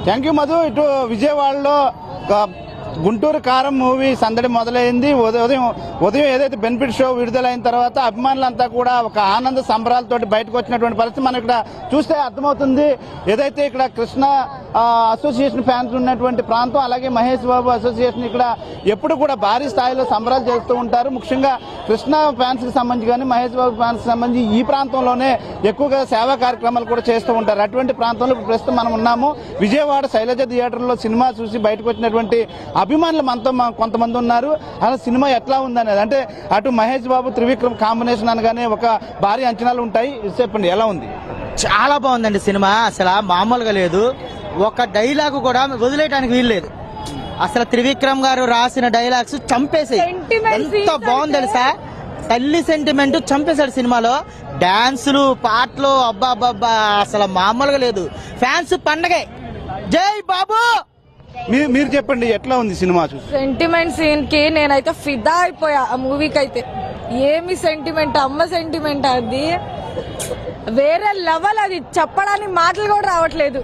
Thank you Madhu. ఇటు విజయవాడలో గుంటూరు కారం మూవీ సందడి మొదలైంది. ఉదయం ఏదైతే బెనిఫిట్ షో విడుదలైన తర్వాత అభిమానులంతా కూడా ఒక ఆనంద సంబరాలతోటి బయటకు వచ్చినటువంటి పరిస్థితి మనం ఇక్కడ చూస్తే అర్థమవుతుంది. ఏదైతే ఇక్కడ కృష్ణ అసోసియేషన్ ఫ్యాన్స్ ఉన్నటువంటి ప్రాంతం, అలాగే మహేష్ బాబు అసోసియేషన్ ఇక్కడ ఎప్పుడు కూడా భారీ స్థాయిలో సంబరాలు చేస్తూ ఉంటారు. ముఖ్యంగా కృష్ణ ఫ్యాన్స్ కి సంబంధించి కానీ మహేష్ బాబు ఫ్యాన్స్ కి సంబంధించి ఈ ప్రాంతంలోనే ఎక్కువగా సేవా కార్యక్రమాలు కూడా చేస్తూ ఉంటారు. అటువంటి ప్రాంతంలో ప్రస్తుతం మనం ఉన్నాము. విజయవాడ శైలజ థియేటర్లో సినిమా చూసి బయటకు వచ్చినటువంటి అభిమానులు మనతో కొంతమంది ఉన్నారు. అలా సినిమా ఎట్లా ఉందనేది, అంటే అటు మహేష్ బాబు త్రివిక్రమ్ కాంబినేషన్ అనగానే ఒక భారీ అంచనాలు ఉంటాయి. చెప్పండి ఎలా ఉంది? చాలా బాగుందండి సినిమా, అసలు మామూలుగా లేదు. ఒక డైలాగ్ కూడా వదిలేయడానికి వీల్లేదు. అసలు త్రివిక్రమ్ గారు రాసిన డైలాగ్స్ చంపేసాయి. ఎంత బాగుంది తెలుసా, తల్లి సెంటిమెంట్ చంపేశాడు సినిమాలో. డాన్సులు, పాటలు, అబ్బా అబ్బా అసలు మామూలుగా లేదు. ఫ్యాన్స్ పండగే. జై బాబు. మీరు చెప్పండి ఎట్లా ఉంది సినిమా చూసి? సెంటిమెంట్ సీన్ కి నేనైతే ఫిదా అయిపోయా. ఆ మూవీకి అయితే ఏమి సెంటిమెంట్, అమ్మ సెంటిమెంట్, అది వేరే లెవెల్. అది చెప్పడానికి మాటలు కూడా రావట్లేదు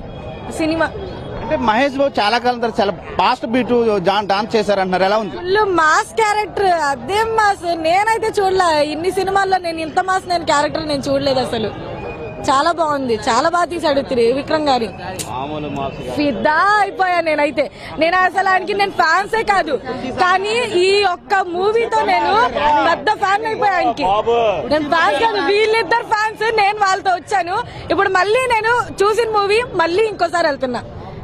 సినిమా. అంటే మహేష్ బాబు చాలా కాలం తర్వాత చాలా ఫాస్ట్ బీట్ డాన్స్ చేశారంటున్నారు, ఎలా ఉంది? ఫుల్ మాస్ క్యారెక్టర్, అదేం మాస్. నేనైతే చూడలే ఇన్ని సినిమాల్లో, నేను ఇంత మాస్ నేను క్యారెక్టర్ నేను చూడలేదు అసలు. చాలా బాగుంది, చాలా బాగా తీసాడు త్రివిక్రమ్ గారి. ఫిదా అయిపోయా నేనైతే. నేను అసలు ఆయనకి నేను ఫ్యాన్సే కాదు, కానీ ఈ ఒక్క మూవీతో నేను పెద్ద ఫ్యాన్ అయిపోయా ఆయనకి. నేను ఫ్యాన్స్ కాదు, వీళ్ళిద్దరు ఫ్యాన్స్. నేను వాళ్ళతో వచ్చాను. ఇప్పుడు మళ్ళీ నేను చూసిన మూవీ మళ్ళీ ఇంకోసారి వెళ్తున్నా.